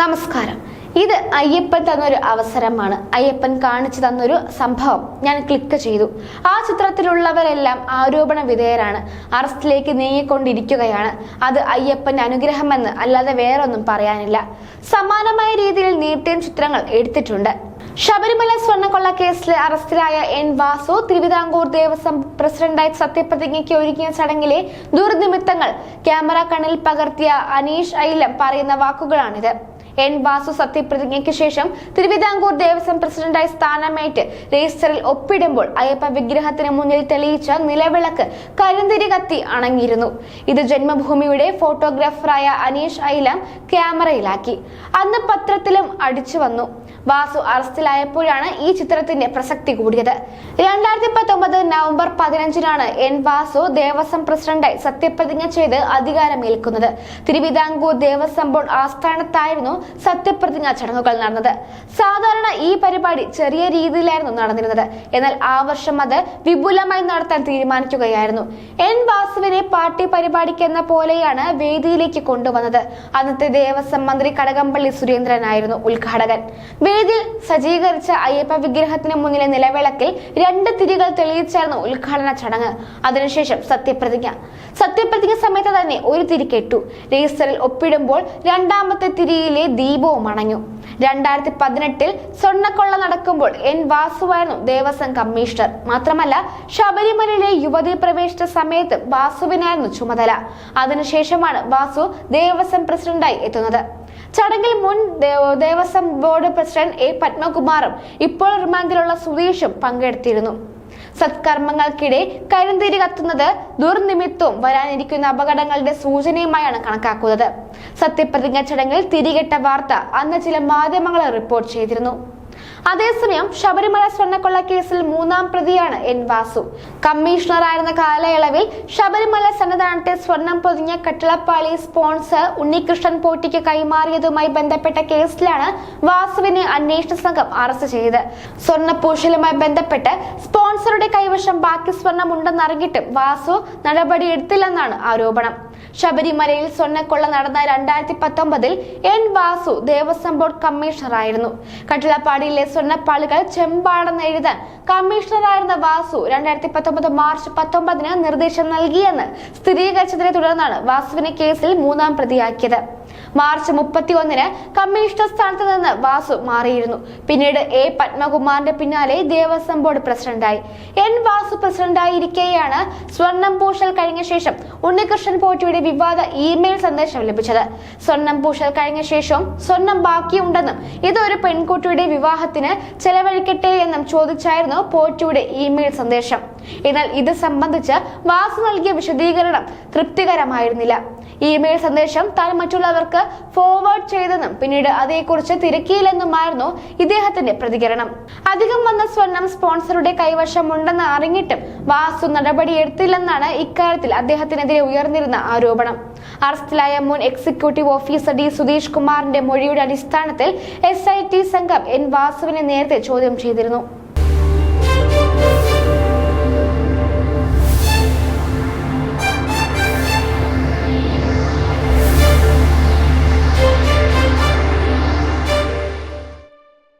നമസ്കാരം. ഇത് അയ്യപ്പൻ തന്നൊരു അവസരമാണ്. അയ്യപ്പൻ കാണിച്ചു തന്നൊരു സംഭവം ഞാൻ ക്ലിക്ക് ചെയ്തു. ആ ചിത്രത്തിലുള്ളവരെല്ലാം ആരോപണ വിധേയരാണ്, അറസ്റ്റിലേക്ക് നീങ്ങിക്കൊണ്ടിരിക്കുകയാണ്. അത് അയ്യപ്പന്റെ അനുഗ്രഹമെന്ന് അല്ലാതെ വേറൊന്നും പറയാനില്ല. സമാനമായ രീതിയിൽ നീട്ടിയ ചിത്രങ്ങൾ എടുത്തിട്ടുണ്ട്. ശബരിമല സ്വർണ്ണക്കൊള്ള കേസിലെ അറസ്റ്റിലായ എൻ വാസു തിരുവിതാംകൂർ ദേവസ്വം പ്രസിഡന്റായി സത്യപ്രതിജ്ഞയ്ക്ക് ഒരുങ്ങിയ ചടങ്ങിലെ ദുർനിമിത്തങ്ങൾ ക്യാമറ കണ്ണിൽ പകർത്തിയ അനീഷ് ഐലം പറയുന്ന വാക്കുകളാണിത്. എൻ വാസു സത്യപ്രതിജ്ഞയ്ക്ക് ശേഷം തിരുവിതാംകൂർ ദേവസ്വം പ്രസിഡന്റായി സ്ഥാനമേറ്റ് രജിസ്റ്ററിൽ ഒപ്പിടുമ്പോൾ അയ്യപ്പ വിഗ്രഹത്തിന് മുന്നിൽ തെളിയിച്ച നിലവിളക്ക് കരിന്തിരി കത്തി അണങ്ങിയിരുന്നു. ഇത് ജന്മഭൂമിയുടെ ഫോട്ടോഗ്രാഫറായ അനീഷ് ഐലം ക്യാമറയിലാക്കി. അന്ന് പത്രത്തിലും അടിച്ചു വന്നു. വാസു അറസ്റ്റിലായപ്പോഴാണ് ഈ ചിത്രത്തിന്റെ പ്രസക്തി കൂടിയത്. 2019 നവംബർ 15 എൻ വാസു ദേവസ്വം പ്രസിഡന്റായി സത്യപ്രതിജ്ഞ ചെയ്ത് അധികാരമേൽക്കുന്നത്. തിരുവിതാംകൂർ ദേവസ്വം ബോർഡ് ആസ്ഥാനത്തായിരുന്നു സത്യപ്രതിജ്ഞാ ചടങ്ങുകൾ നടന്നത്. സാധാരണ ഈ പരിപാടി ചെറിയ രീതിയിലായിരുന്നു നടന്നിരുന്നത്. എന്നാൽ ആ വർഷം അത് വിപുലമായി നടത്താൻ തീരുമാനിക്കുകയായിരുന്നു. എൻ വാസുവിനെ പാർട്ടി പരിപാടിക്ക് എന്ന പോലെയാണ് വേദിയിലേക്ക് കൊണ്ടുവന്നത്. അന്നത്തെ ദേവസ്വം മന്ത്രി കടകംപള്ളി സുരേന്ദ്രനായിരുന്നു ഉദ്ഘാടകൻ. വേദിയിൽ സജ്ജീകരിച്ച അയ്യപ്പ വിഗ്രഹത്തിന് മുന്നിലെ നിലവിളക്കിൽ 2 തിരികൾ തെളിയിച്ചായിരുന്നു ഉദ്ഘാടന ചടങ്ങ്. അതിനുശേഷം സത്യപ്രതിജ്ഞ സമയത്ത് തന്നെ ഒരു തിരി കെട്ടു. രജിസ്റ്ററിൽ ഒപ്പിടുമ്പോൾ രണ്ടാമത്തെ തിരിയിലെ ദീപവും അണഞ്ഞു. 2018 സ്വർണ്ണക്കൊള്ള നടക്കുമ്പോൾ എൻ വാസുവായിരുന്നു ദേവസ്വം കമ്മീഷണർ. മാത്രമല്ല, ശബരിമലയിലെ യുവതി പ്രവേശിച്ച സമയത്ത് വാസുവിനായിരുന്നു ചുമതല. അതിനുശേഷമാണ് വാസു ദേവസ്വം പ്രസിഡന്റായി എത്തുന്നത്. ചടങ്ങിൽ മുൻ ദേവസ്വം ബോർഡ് പ്രസിഡന്റ് എ പത്മകുമാറും ഇപ്പോൾ റിമാൻഡിലുള്ള സുധീഷും പങ്കെടുത്തിരുന്നു. സത്കർമ്മങ്ങൾക്കിടെ കരിന്തിരി കത്തുന്നത് ദുർനിമിത്തവും വരാനിരിക്കുന്ന അപകടങ്ങളുടെ സൂചനയുമായാണ് കണക്കാക്കുന്നത്. സത്യപ്രതിജ്ഞ ചടങ്ങിൽ തിരികെട്ട വാർത്ത അന്ന് ചില മാധ്യമങ്ങൾ റിപ്പോർട്ട് ചെയ്തിരുന്നു. അതേസമയം ശബരിമല സ്വർണ്ണക്കൊള്ള കേസിൽ 3ാം പ്രതിയാണ് എൻ വാസു. കമ്മീഷണറായിരുന്ന കാലയളവിൽ ശബരിമല സന്നിധാനത്തെ സ്വർണം പൊതിഞ്ഞ കട്ടിളപ്പാളി സ്പോൺസർ ഉണ്ണികൃഷ്ണൻ പോറ്റിക്ക് കൈമാറിയതുമായി ബന്ധപ്പെട്ട കേസിലാണ് വാസുവിനെ അന്വേഷണ സംഘം അറസ്റ്റ് ചെയ്തത്. സ്വർണ്ണപ്പൂശലുമായി ബന്ധപ്പെട്ട് സ്പോൺസറുടെ കൈവശം ബാക്കി സ്വർണം ഉണ്ടെന്നറിഞ്ഞിട്ടും വാസു നടപടിയെടുത്തില്ലെന്നാണ് ആരോപണം. ശബരിമലയിൽ സ്വർണ്ണക്കൊള്ള നടന്ന 2019 എൻ വാസു ദേവസ്വം ബോർഡ് കമ്മീഷണറായിരുന്നു. കട്ടിളപ്പാടിയിലെ സ്വർണ്ണപ്പാളികൾ ചെമ്പാടെന്ന് എഴുതാൻ കമ്മീഷണറായിരുന്ന വാസു 2019 മാർച്ച് 19 നിർദ്ദേശം നൽകിയെന്ന് സ്ഥിരീകരിച്ചതിനെ തുടർന്നാണ് വാസുവിനെ കേസിൽ 3ാം പ്രതിയാക്കിയത്. മാർച്ച് 31 കമ്മീഷണർ സ്ഥാനത്ത് നിന്ന് വാസു മാറിയിരുന്നു. പിന്നീട് എ പത്മകുമാറിന്റെ പിന്നാലെ ദേവസ്വം ബോർഡ് പ്രസിഡന്റായി. എൻ വാസു പ്രസിഡന്റായിരിക്കെയാണ് സ്വർണം പൂശൽ കഴിഞ്ഞ ശേഷം ഉണ്ണികൃഷ്ണൻ പോറ്റിയുടെ വിവാദ ഇമെയിൽ സന്ദേശം ലഭിച്ചത്. സ്വർണം പൂശൽ കഴിഞ്ഞ ശേഷം സ്വർണം ബാക്കിയുണ്ടെന്നും ഇതൊരു പെൺകുട്ടിയുടെ വിവാഹത്തിന് ചെലവഴിക്കട്ടെ എന്നും ചോദിച്ചായിരുന്നു പോറ്റിയുടെ ഇമെയിൽ സന്ദേശം. എന്നാൽ ഇത് സംബന്ധിച്ച് വാസു നൽകിയ വിശദീകരണം തൃപ്തികരമായിരുന്നില്ല. ഇമെയിൽ സന്ദേശം താൻ മറ്റുള്ളവർക്ക് ഫോർവേഡ് ചെയ്തെന്നും പിന്നീട് അതേക്കുറിച്ച് തിരക്കിയില്ലെന്നുമായിരുന്നു ഇദ്ദേഹത്തിന്റെ പ്രതികരണം. അധികം വന്ന സ്വർണം സ്പോൺസറുടെ കൈവശമുണ്ടെന്ന് അറിഞ്ഞിട്ടും വാസു നടപടിയെടുത്തില്ലെന്നാണ് ഇക്കാര്യത്തിൽ അദ്ദേഹത്തിനെതിരെ ഉയർന്നിരുന്ന ആരോപണം. അറസ്റ്റിലായ മുൻ എക്സിക്യൂട്ടീവ് ഓഫീസർ ഡി സുധീഷ് കുമാറിന്റെ മൊഴിയുടെ അടിസ്ഥാനത്തിൽ SIT സംഘം എൻ വാസുവിനെ നേരത്തെ ചോദ്യം ചെയ്തിരുന്നു.